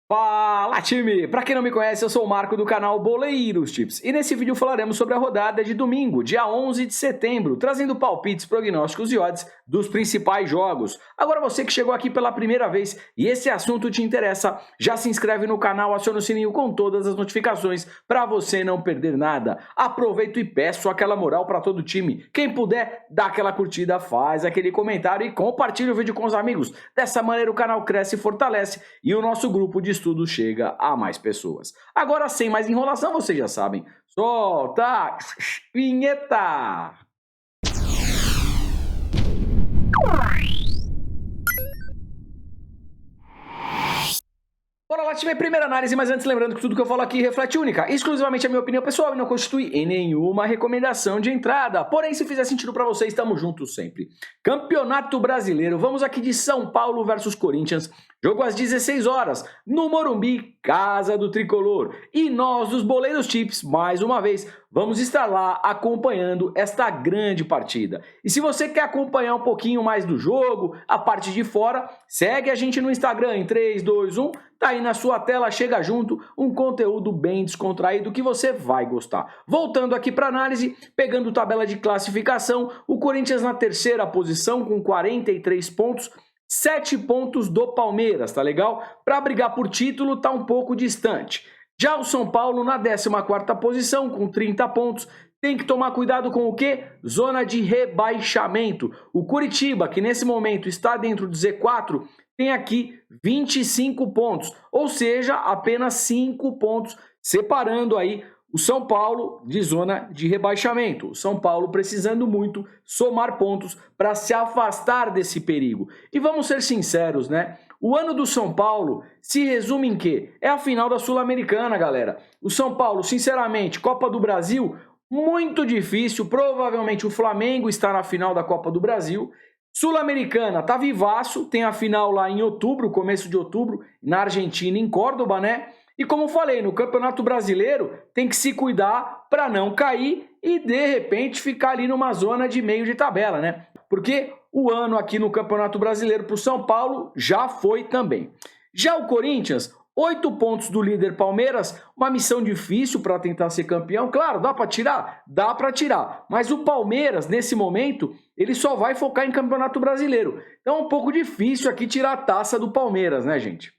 Fala, time! Pra quem não me conhece, eu sou o Marco do canal Boleiros Tips e nesse vídeo falaremos sobre a rodada de domingo, dia 11 de setembro, trazendo palpites, prognósticos e odds dos principais jogos. Agora você que chegou aqui pela primeira vez e esse assunto te interessa, já se inscreve no canal, aciona o sininho com todas as notificações para você não perder nada. Aproveito e peço aquela moral para todo o time. Quem puder, dá aquela curtida, faz aquele comentário e compartilha o vídeo com os amigos. Dessa maneira o canal cresce e fortalece e o nosso grupo de estudo chega a mais pessoas. Agora, sem mais enrolação, vocês já sabem. Solta a vinheta! Bora lá, time, primeira análise, mas antes lembrando que tudo que eu falo aqui reflete única, exclusivamente a minha opinião pessoal e não constitui em nenhuma recomendação de entrada. Porém, se fizer sentido pra vocês, estamos juntos sempre. Campeonato Brasileiro, vamos aqui de São Paulo versus Corinthians, jogo às 16 horas, no Morumbi, casa do Tricolor. E nós, dos Boleiros Tips, mais uma vez, vamos estar lá acompanhando esta grande partida. E se você quer acompanhar um pouquinho mais do jogo, a parte de fora, segue a gente no Instagram em 3, 2, 1... Tá aí na sua tela, chega junto, um conteúdo bem descontraído que você vai gostar. Voltando aqui para análise, pegando tabela de classificação, o Corinthians na terceira posição com 43 pontos, 7 pontos do Palmeiras, tá legal? Para brigar por título tá um pouco distante. Já o São Paulo na 14ª posição com 30 pontos, tem que tomar cuidado com o quê? Zona de rebaixamento. O Coritiba, que nesse momento está dentro do Z4, tem aqui 25 pontos, ou seja, apenas 5 pontos separando aí o São Paulo de zona de rebaixamento. O São Paulo precisando muito somar pontos para se afastar desse perigo. E vamos ser sinceros, né? O ano do São Paulo se resume em quê? É a final da Sul-Americana, galera. O São Paulo, sinceramente, Copa do Brasil, muito difícil. Provavelmente o Flamengo está na final da Copa do Brasil. Sul-Americana tá vivaço, tem a final lá em outubro, começo de outubro, na Argentina, em Córdoba, né? E como falei, no Campeonato Brasileiro tem que se cuidar para não cair e de repente ficar ali numa zona de meio de tabela, né? Porque o ano aqui no Campeonato Brasileiro para o São Paulo já foi também. Já o Corinthians, 8 pontos do líder Palmeiras, uma missão difícil para tentar ser campeão. Claro, dá para tirar? Dá para tirar. Mas o Palmeiras, nesse momento, ele só vai focar em Campeonato Brasileiro. Então é um pouco difícil aqui tirar a taça do Palmeiras, né, gente?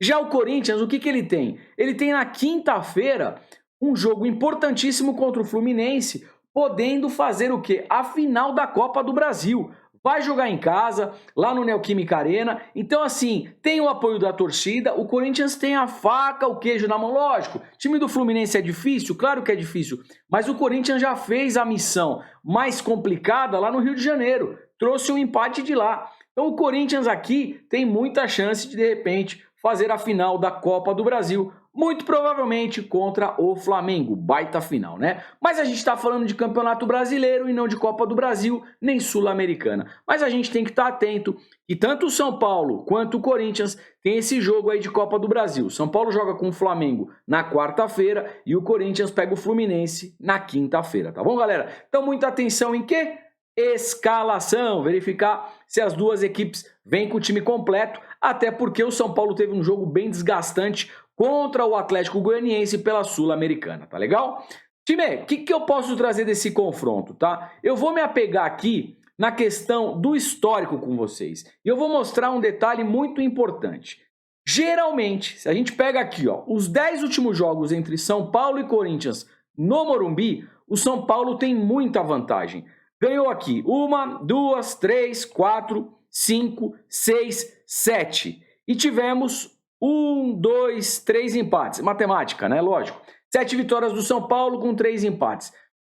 Já o Corinthians, o que ele tem? Ele tem na quinta-feira um jogo importantíssimo contra o Fluminense, podendo fazer o quê? A final da Copa do Brasil. Vai jogar em casa, lá no Neoquímica Arena. Então, assim, tem o apoio da torcida. O Corinthians tem a faca, o queijo na mão. Lógico, o time do Fluminense é difícil? Claro que é difícil. Mas o Corinthians já fez a missão mais complicada lá no Rio de Janeiro. Trouxe um empate de lá. Então, o Corinthians aqui tem muita chance de repente, fazer a final da Copa do Brasil. Muito provavelmente contra o Flamengo, baita final, né? Mas a gente tá falando de Campeonato Brasileiro e não de Copa do Brasil, nem Sul-Americana. Mas a gente tem que estar atento que tanto o São Paulo quanto o Corinthians tem esse jogo aí de Copa do Brasil. São Paulo joga com o Flamengo na quarta-feira e o Corinthians pega o Fluminense na quinta-feira, tá bom, galera? Então muita atenção em quê? Escalação, verificar se as duas equipes vêm com o time completo, até porque o São Paulo teve um jogo bem desgastante contra o Atlético Goianiense pela Sul-Americana, tá legal? Time, o que eu posso trazer desse confronto, tá? Eu vou me apegar aqui na questão do histórico com vocês. E eu vou mostrar um detalhe muito importante. Geralmente, se a gente pega aqui, ó, os 10 últimos jogos entre São Paulo e Corinthians no Morumbi, o São Paulo tem muita vantagem. Ganhou aqui 1, 2, 3, 4, 5, 6, 7. E tivemos 1, 2, 3 empates. Matemática, né? Lógico. 7 vitórias do São Paulo com 3 empates.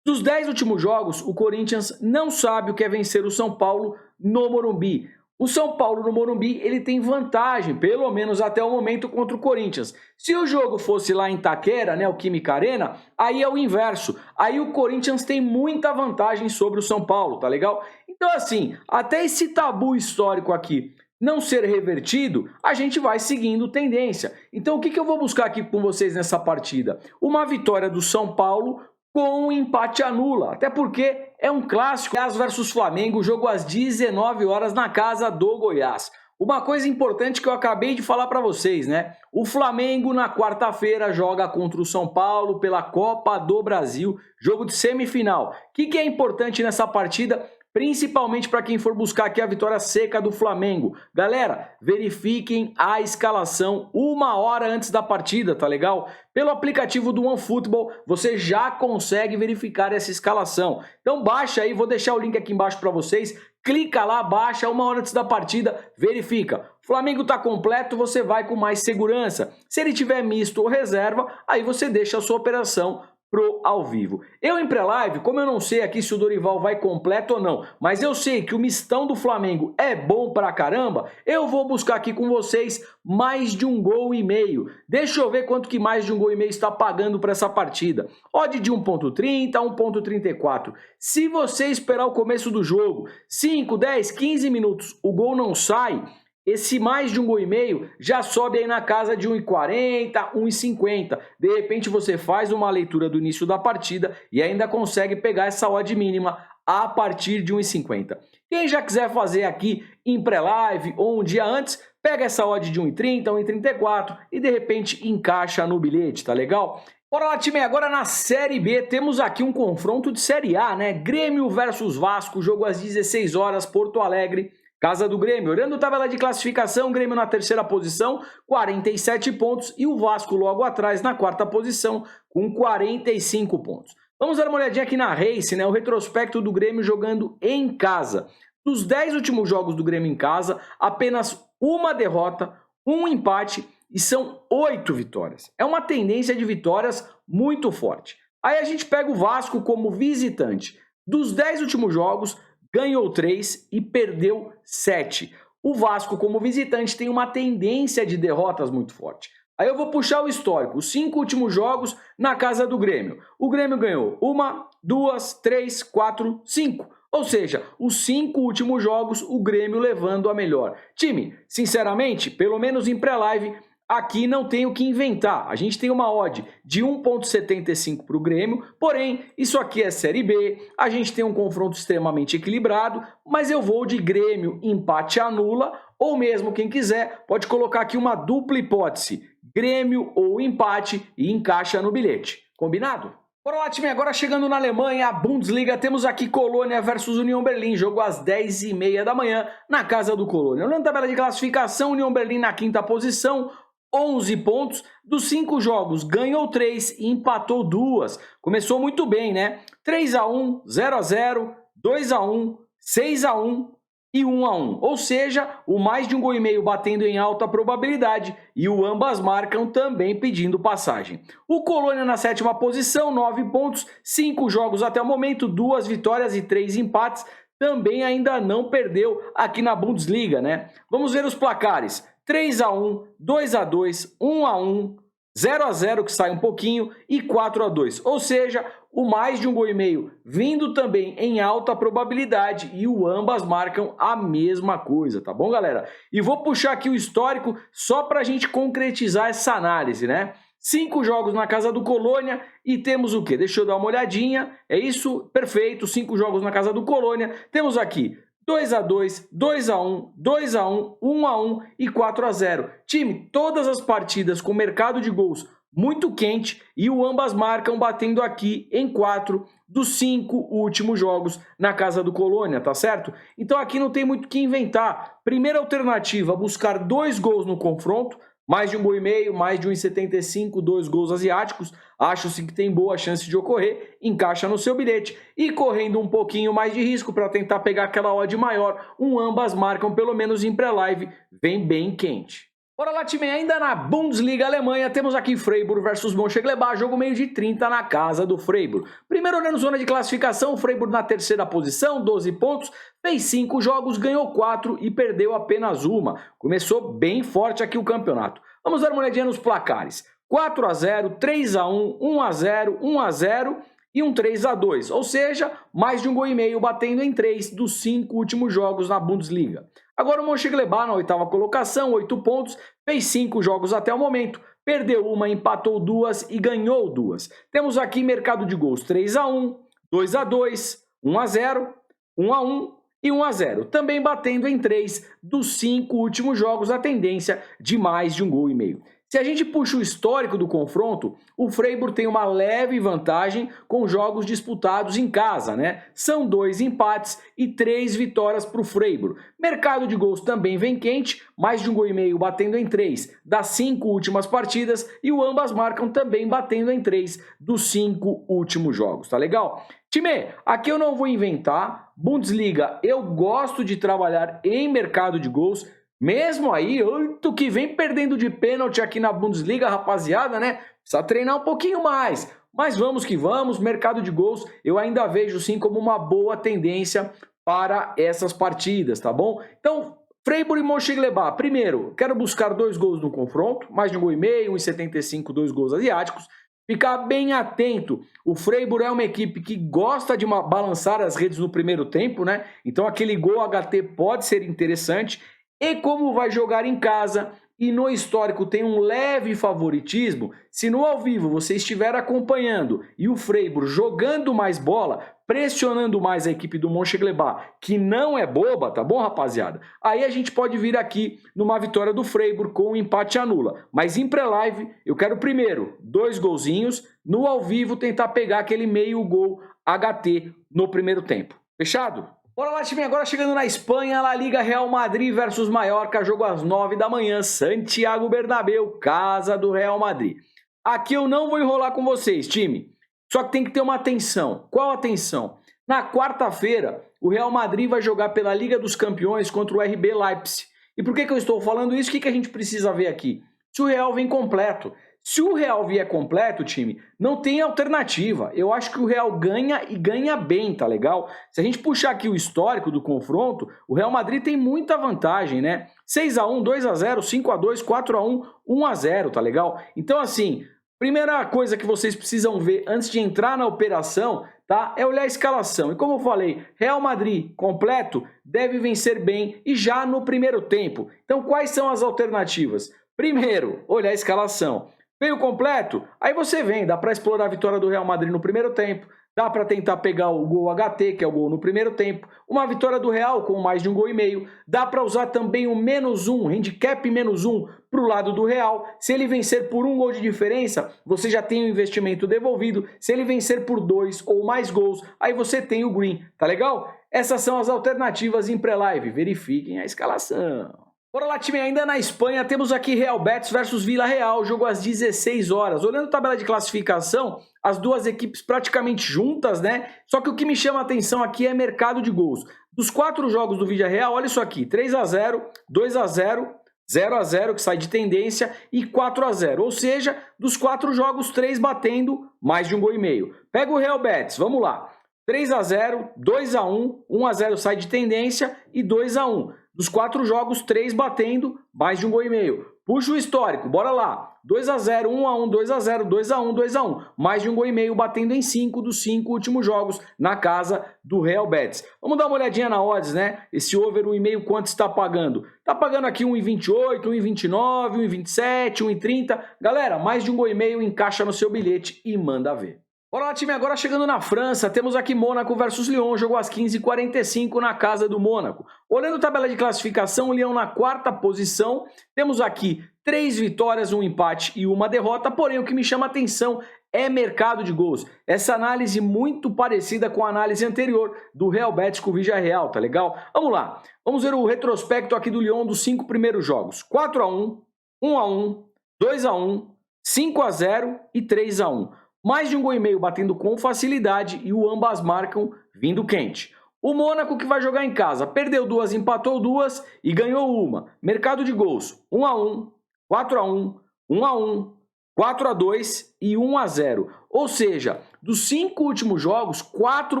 Dos 10 últimos jogos, o Corinthians não sabe o que é vencer o São Paulo no Morumbi. O São Paulo no Morumbi, ele tem vantagem, pelo menos até o momento, contra o Corinthians. Se o jogo fosse lá em Itaquera, né, o Química Arena, aí é o inverso. Aí o Corinthians tem muita vantagem sobre o São Paulo, tá legal? Então, assim, até esse tabu histórico aqui não ser revertido, a gente vai seguindo tendência. Então, o que eu vou buscar aqui com vocês nessa partida? Uma vitória do São Paulo com um empate anula, até porque é um clássico. Goiás versus Flamengo, jogo às 19 horas na casa do Goiás. Uma coisa importante que eu acabei de falar para vocês, né? O Flamengo na quarta-feira joga contra o São Paulo pela Copa do Brasil, jogo de semifinal. O que é importante nessa partida? Principalmente para quem for buscar aqui a vitória seca do Flamengo. Galera, verifiquem a escalação 1 hora antes da partida, tá legal? Pelo aplicativo do OneFootball, você já consegue verificar essa escalação. Então baixa aí, vou deixar o link aqui embaixo para vocês. Clica lá, baixa 1 hora antes da partida, verifica. O Flamengo tá completo, você vai com mais segurança. Se ele tiver misto ou reserva, aí você deixa a sua operação pro ao vivo. Eu em pré-live, como eu não sei aqui se o Dorival vai completo ou não, mas eu sei que o mistão do Flamengo é bom pra caramba, eu vou buscar aqui com vocês mais de 1,5 gols. Deixa eu ver quanto que mais de 1,5 gols está pagando para essa partida. Odd de 1,30 a 1,34. Se você esperar o começo do jogo, 5, 10, 15 minutos, o gol não sai, esse mais de 1,5 gols já sobe aí na casa de 1,40, 1,50. De repente você faz uma leitura do início da partida e ainda consegue pegar essa odd mínima a partir de 1,50. Quem já quiser fazer aqui em pré-live ou um dia antes, pega essa odd de 1,30, 1,34 e de repente encaixa no bilhete, tá legal? Bora lá, time, agora na Série B temos aqui um confronto de Série A, né? Grêmio versus Vasco, jogo às 16 horas, Porto Alegre. Casa do Grêmio, olhando a tabela de classificação, Grêmio na terceira posição, 47 pontos, e o Vasco logo atrás na quarta posição, com 45 pontos. Vamos dar uma olhadinha aqui na Race, né? O retrospecto do Grêmio jogando em casa. Dos 10 últimos jogos do Grêmio em casa, apenas uma derrota, um empate e são 8 vitórias. É uma tendência de vitórias muito forte. Aí a gente pega o Vasco como visitante. Dos 10 últimos jogos, ganhou 3 e perdeu 7. O Vasco, como visitante, tem uma tendência de derrotas muito forte. Aí eu vou puxar o histórico, os 5 últimos jogos na casa do Grêmio. O Grêmio ganhou 1, 2, 3, 4, 5. Ou seja, os 5 últimos jogos, o Grêmio levando a melhor. Time, sinceramente, pelo menos em pré-live, aqui não tem o que inventar. A gente tem uma odd de 1,75 para o Grêmio, porém, isso aqui é Série B, a gente tem um confronto extremamente equilibrado, mas eu vou de Grêmio, empate anula, ou mesmo quem quiser, pode colocar aqui uma dupla hipótese, Grêmio ou empate e encaixa no bilhete. Combinado? Bora lá, time, agora chegando na Alemanha, a Bundesliga, temos aqui Colônia versus União Berlim, jogo às 10h30 da manhã, na casa do Colônia. Olhando a tabela de classificação, União Berlim na quinta posição, 11 pontos, dos 5 jogos ganhou 3 e empatou 2. Começou muito bem, né? 3-1, 0-0, 2-1, 6-1 e 1-1. Ou seja, o mais de 1,5 gols batendo em alta probabilidade e o ambas marcam também pedindo passagem. O Colônia na sétima posição, 9 pontos, 5 jogos até o momento, 2 vitórias e 3 empates. Também ainda não perdeu aqui na Bundesliga, né? Vamos ver os placares. 3-1, 2-2, 1-1, 0-0 que sai um pouquinho e 4-2. Ou seja, o mais de 1,5 gols vindo também em alta probabilidade e o ambas marcam a mesma coisa, tá bom, galera? E vou puxar aqui o histórico só para a gente concretizar essa análise, né? 5 jogos na casa do Colônia e temos o quê? Deixa eu dar uma olhadinha. É isso? Perfeito. 5 jogos na casa do Colônia. Temos aqui 2-2, 2-1, 2-1, 1-1 e 4-0. Time, todas as partidas com mercado de gols muito quente e o ambas marcam batendo aqui em 4 dos 5 últimos jogos na casa do Colônia, tá certo? Então aqui não tem muito o que inventar. Primeira alternativa, buscar 2 gols no confronto, mais de 1,5 gols, mais de 1,75, 2 gols asiáticos. Acho sim que tem boa chance de ocorrer, encaixa no seu bilhete. E correndo um pouquinho mais de risco para tentar pegar aquela odd maior, ambas marcam pelo menos em pré-live, vem bem quente. Bora lá, time, ainda na Bundesliga Alemanha, temos aqui Freiburg versus Mönchengladbach, jogo meio de 30 na casa do Freiburg. Primeiro olhando zona de classificação, Freiburg na terceira posição, 12 pontos, fez 5 jogos, ganhou 4 e perdeu apenas uma. Começou bem forte aqui o campeonato. Vamos dar uma olhadinha nos placares. 4-0, 3-1, 1-0, 1-0 e um 3-2, ou seja, mais de 1,5 gols batendo em 3 dos 5 últimos jogos na Bundesliga. Agora o Mönchengladbach na oitava colocação, 8 pontos, fez 5 jogos até o momento, perdeu uma, empatou 2 e ganhou 2. Temos aqui mercado de gols 3-1, 2-2, 1-0, 1-1 e 1-0, também batendo em 3 dos 5 últimos jogos a tendência de mais de 1,5 gol. Se a gente puxa o histórico do confronto, o Freiburg tem uma leve vantagem com jogos disputados em casa, né? São 2 empates e 3 vitórias para o Freiburg. Mercado de gols também vem quente, mais de 1,5 gol batendo em 3 das 5 últimas partidas e o ambas marcam também batendo em 3 dos 5 últimos jogos, tá legal? Time, aqui eu não vou inventar, Bundesliga, eu gosto de trabalhar em mercado de gols, mesmo aí, oito que vem perdendo de pênalti aqui na Bundesliga, rapaziada, né? Precisa treinar um pouquinho mais. Mas vamos que vamos, mercado de gols eu ainda vejo sim como uma boa tendência para essas partidas, tá bom? Então, Freiburg e Mönchengladbach, primeiro, quero buscar 2 gols no confronto, mais de 1,5 gol, 1,75, 2 gols asiáticos. Ficar bem atento, o Freiburg é uma equipe que gosta de balançar as redes no primeiro tempo, né? Então aquele gol HT pode ser interessante. E como vai jogar em casa e no histórico tem um leve favoritismo, se no ao vivo você estiver acompanhando e o Freiburg jogando mais bola, pressionando mais a equipe do Mönchengladbach, que não é boba, tá bom, rapaziada? Aí a gente pode vir aqui numa vitória do Freiburg com um empate anula. Mas em pré-live, eu quero primeiro 2 golzinhos, no ao vivo tentar pegar aquele meio gol HT no primeiro tempo. Fechado? Bora lá, time, agora chegando na Espanha, La Liga, Real Madrid versus Mallorca, jogo às 9 da manhã, Santiago Bernabéu, casa do Real Madrid. Aqui eu não vou enrolar com vocês, time, só que tem que ter uma atenção. Qual atenção? Na quarta-feira, o Real Madrid vai jogar pela Liga dos Campeões contra o RB Leipzig. E por que eu estou falando isso? O que a gente precisa ver aqui? Se o Real vem completo. Se o Real vier completo, time, não tem alternativa. Eu acho que o Real ganha e ganha bem, tá legal? Se a gente puxar aqui o histórico do confronto, o Real Madrid tem muita vantagem, né? 6-1, 2-0, 5-2, 4-1, 1-0, tá legal? Então, assim, primeira coisa que vocês precisam ver antes de entrar na operação, tá? É olhar a escalação. E como eu falei, Real Madrid completo deve vencer bem e já no primeiro tempo. Então, quais são as alternativas? Primeiro, olhar a escalação. Veio completo? Aí você vem, dá para explorar a vitória do Real Madrid no primeiro tempo, dá para tentar pegar o gol HT, que é o gol no primeiro tempo, uma vitória do Real com mais de 1,5 gol, dá para usar também o -1, handicap -1 para o lado do Real. Se ele vencer por 1 gol de diferença, você já tem o investimento devolvido. Se ele vencer por 2 ou mais gols, aí você tem o green, tá legal? Essas são as alternativas em pré-live, verifiquem a escalação. Bora lá, time, ainda na Espanha, temos aqui Real Betis versus Villarreal, jogo às 16 horas. Olhando a tabela de classificação, as duas equipes praticamente juntas, né? Só que o que me chama a atenção aqui é mercado de gols. Dos 4 jogos do Villarreal, olha isso aqui, 3-0, 2-0, 0-0, que sai de tendência, e 4-0. Ou seja, dos 4 jogos, 3 batendo mais de 1,5 gol. Pega o Real Betis, vamos lá. 3-0, 2-1, 1-0 sai de tendência e 2-1. Dos 4 jogos, 3 batendo, mais de 1,5 gol. Puxa o histórico, bora lá. 2-0, 1-1, 2-0, 2-1, 2-1. Mais de 1,5 gol batendo em 5 dos 5 últimos jogos na casa do Real Betis. Vamos dar uma olhadinha na odds, né? Esse over 1,5 quanto está pagando? Está pagando aqui 1,28, 1,29, 1,27, 1,30. Galera, mais de 1,5 gol encaixa no seu bilhete e manda ver. Bora lá, time, agora chegando na França, temos aqui Mônaco versus Lyon, jogo às 15h45 na casa do Mônaco. Olhando a tabela de classificação, o Lyon na quarta posição, temos aqui 3 vitórias, 1 empate e 1 derrota, porém o que me chama a atenção é mercado de gols. Essa análise muito parecida com a análise anterior do Real Betis com o Villarreal, tá legal? Vamos lá, vamos ver o retrospecto aqui do Lyon dos 5 primeiros jogos. 4-1, 1-1, 2-1, 5-0 e 3-1. Mais de 1,5 gol batendo com facilidade e o ambas marcam vindo quente. O Mônaco, que vai jogar em casa, perdeu 2, empatou 2 e ganhou 1. Mercado de gols, 1-1, 4-1, 1-1, 4-2 e 1-0. Ou seja, dos 5 últimos jogos, 4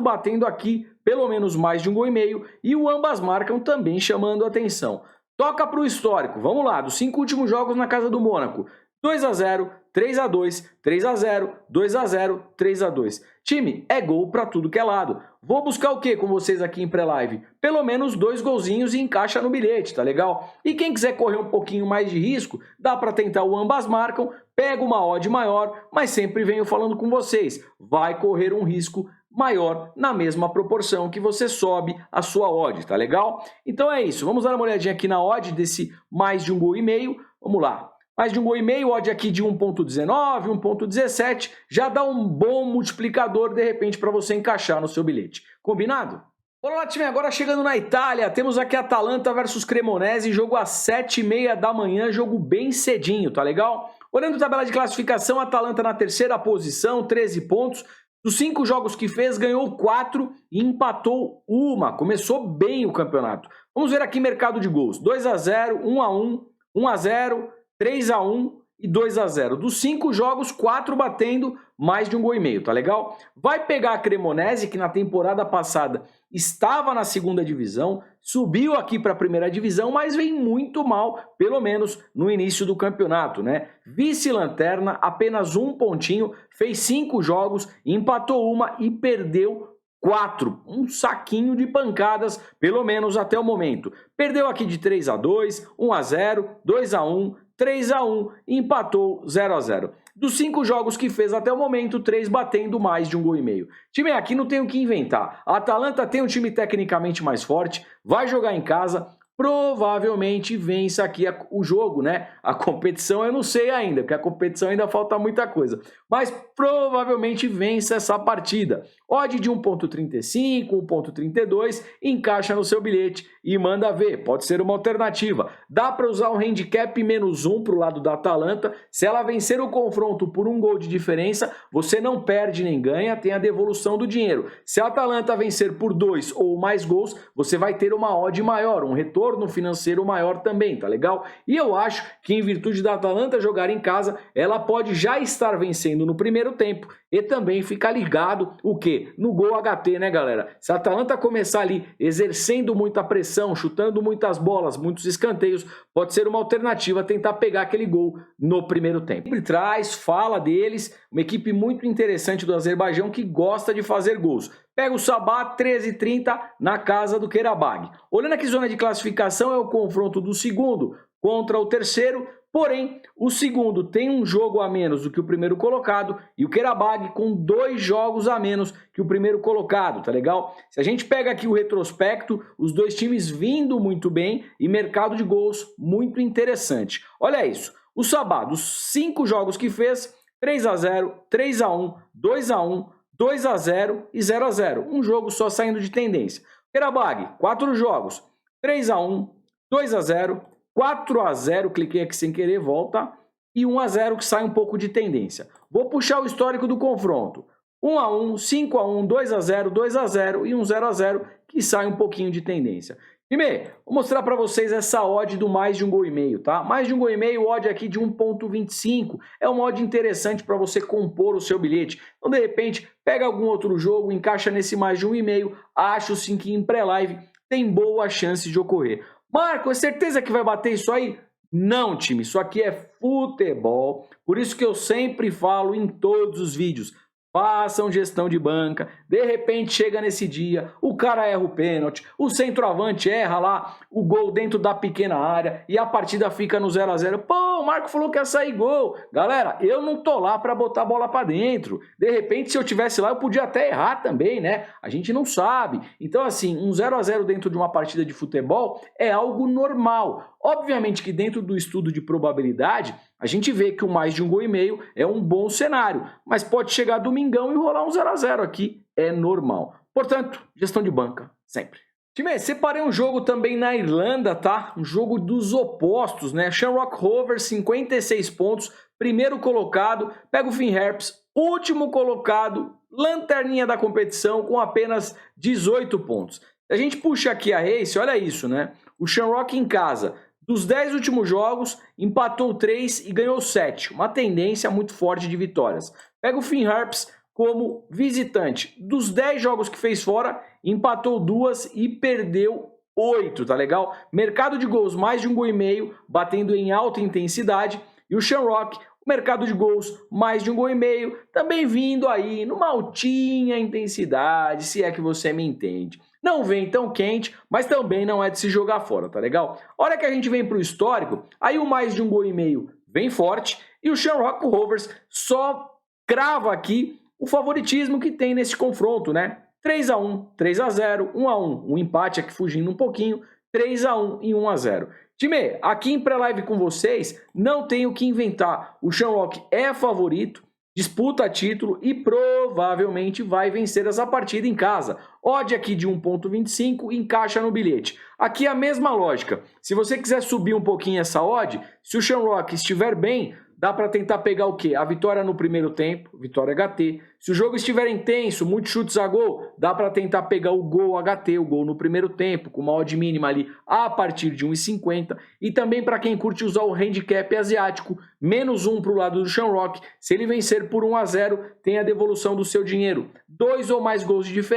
batendo aqui pelo menos mais de 1,5 gol e o ambas marcam também chamando a atenção. Toca para o histórico, vamos lá, dos 5 últimos jogos na casa do Mônaco. 2-0, 3-2, 3-0, 2-0, 3-2. Time, é gol pra tudo que é lado. Vou buscar o que com vocês aqui em pré-live? Pelo menos 2 golzinhos e encaixa no bilhete, tá legal? E quem quiser correr um pouquinho mais de risco, dá pra tentar o ambas marcam, pega uma odd maior, mas sempre venho falando com vocês. Vai correr um risco maior na mesma proporção que você sobe a sua odd, tá legal? Então é isso, vamos dar uma olhadinha aqui na odd desse mais de 1,5 gol, vamos lá. Mais de 1,5 gol, odd aqui de 1,19, 1,17, já dá um bom multiplicador de repente para você encaixar no seu bilhete. Combinado? Bora lá, time, agora chegando na Itália, temos aqui Atalanta versus Cremonese, jogo às 7h30 da manhã, jogo bem cedinho, tá legal? Olhando a tabela de classificação, Atalanta na terceira posição, 13 pontos. Dos 5 jogos que fez, ganhou 4 e empatou uma. Começou bem o campeonato. Vamos ver aqui mercado de gols. 2-0, 1-1, 1-0, 3-1 e 2-0. Dos 5 jogos, 4 batendo mais de 1,5 gol, tá legal? Vai pegar a Cremonese, que na temporada passada estava na segunda divisão, subiu aqui para a primeira divisão, mas vem muito mal, pelo menos no início do campeonato, né? Vice-lanterna, apenas 1 pontinho, fez 5 jogos, empatou uma e perdeu 4. Um saquinho de pancadas, pelo menos até o momento. Perdeu aqui de 3-2, 1-0, 2-1, 3-1 e empatou 0-0. Dos 5 jogos que fez até o momento, 3 batendo mais de 1,5 gol. Time, aqui não tem o que inventar. A Atalanta tem um time tecnicamente mais forte, vai jogar em casa, provavelmente vence aqui o jogo, né? A competição eu não sei ainda, porque a competição ainda falta muita coisa. Mas provavelmente vence essa partida. Odd de 1,35, 1,32, encaixa no seu bilhete e manda ver. Pode ser uma alternativa. Dá para usar um handicap -1 para o lado da Atalanta. Se ela vencer o confronto por 1 gol de diferença, você não perde nem ganha, tem a devolução do dinheiro. Se a Atalanta vencer por 2 ou mais gols, você vai ter uma odd maior, um retorno financeiro maior também, tá legal? E eu acho que em virtude da Atalanta jogar em casa, ela pode já estar vencendo no primeiro tempo e também ficar ligado o quê? No gol HT, né, galera? Se a Atalanta começar ali exercendo muita pressão, chutando muitas bolas, muitos escanteios, pode ser uma alternativa tentar pegar aquele gol no primeiro tempo. Sempre traz, fala deles, uma equipe muito interessante do Azerbaijão que gosta de fazer gols. Pega o Sabah, 13h30 na casa do Qarabağ. Olhando aqui zona de classificação, é o confronto do segundo contra o terceiro. Porém, o segundo tem um jogo a menos do que o primeiro colocado e o Qarabağ com 2 jogos a menos que o primeiro colocado, tá legal? Se a gente pega aqui o retrospecto, os dois times vindo muito bem e mercado de gols muito interessante. Olha isso, o Sabah, dos 5 jogos que fez, 3-0, 3-1, 2-1, 2-0 e 0-0. Um jogo só saindo de tendência. Qarabağ, 4 jogos, 3-1, 2-0, 4-0, cliquei aqui sem querer, volta, e 1-0 que sai um pouco de tendência. Vou puxar o histórico do confronto. 1-1, 5-1, 2-0, 2-0 e 0-0 que sai um pouquinho de tendência. Time, vou mostrar para vocês essa odd do mais de 1,5 gol, tá? Mais de 1,5 gol, odd aqui de 1,25. É uma odd interessante para você compor o seu bilhete. Então, de repente, pega algum outro jogo, encaixa nesse mais de 1,5 gol. Acho sim que em pré-live tem boa chance de ocorrer. Marco, é certeza que vai bater isso aí? Não, time, isso aqui é futebol. Por isso que eu sempre falo em todos os vídeos. Façam gestão de banca, de repente chega nesse dia, o cara erra o pênalti, o centroavante erra lá o gol dentro da pequena área e a partida fica no 0-0. Pô, o Marco falou que ia sair gol. Galera, eu não tô lá para botar a bola para dentro. De repente, se eu tivesse lá, eu podia até errar também, né? A gente não sabe. Então, assim, um 0-0 dentro de uma partida de futebol é algo normal. Obviamente que dentro do estudo de probabilidade, a gente vê que o mais de 1,5 gol é um bom cenário, mas pode chegar domingão e rolar um 0-0 aqui, é normal. Portanto, gestão de banca, sempre. Time, separei um jogo também na Irlanda, tá? Um jogo dos opostos, né? Shamrock Rovers, 56 pontos, primeiro colocado, pega o Finn Harps, último colocado, lanterninha da competição com apenas 18 pontos. A gente puxa aqui a race, olha isso, né? O Shamrock em casa, dos 10 últimos jogos, empatou 3 e ganhou 7. Uma tendência muito forte de vitórias. Pega o Finn Harps como visitante. Dos 10 jogos que fez fora, empatou 2 e perdeu 8, tá legal? Mercado de gols mais de 1,5 gol, batendo em alta intensidade. E o Shamrock, o mercado de gols mais de 1,5 gol, também vindo aí numa altinha intensidade, se é que você me entende. Não vem tão quente, mas também não é de se jogar fora, tá legal? Hora que a gente vem para o histórico, aí o mais de 1,5 gol vem forte e o Shamrock Rovers só crava aqui o favoritismo que tem nesse confronto, né? 3-1, 3-0, 1-1, um empate aqui fugindo um pouquinho, 3-1 e 1-0. Time, aqui em pré-live com vocês, não tenho o que inventar. O Shamrock é favorito, disputa título e provavelmente vai vencer essa partida em casa. Odd aqui de 1,25, encaixa no bilhete. Aqui a mesma lógica. Se você quiser subir um pouquinho essa odd, se o Shamrock estiver bem, dá para tentar pegar o quê? A vitória no primeiro tempo, vitória HT. Se o jogo estiver intenso, muitos chutes a gol, dá para tentar pegar o gol HT, o gol no primeiro tempo, com uma odd mínima ali a partir de 1,50. E também para quem curte usar o handicap asiático, -1 para o lado do Shamrock. Se ele vencer por 1-0, tem a devolução do seu dinheiro. 2 ou mais gols de diferença.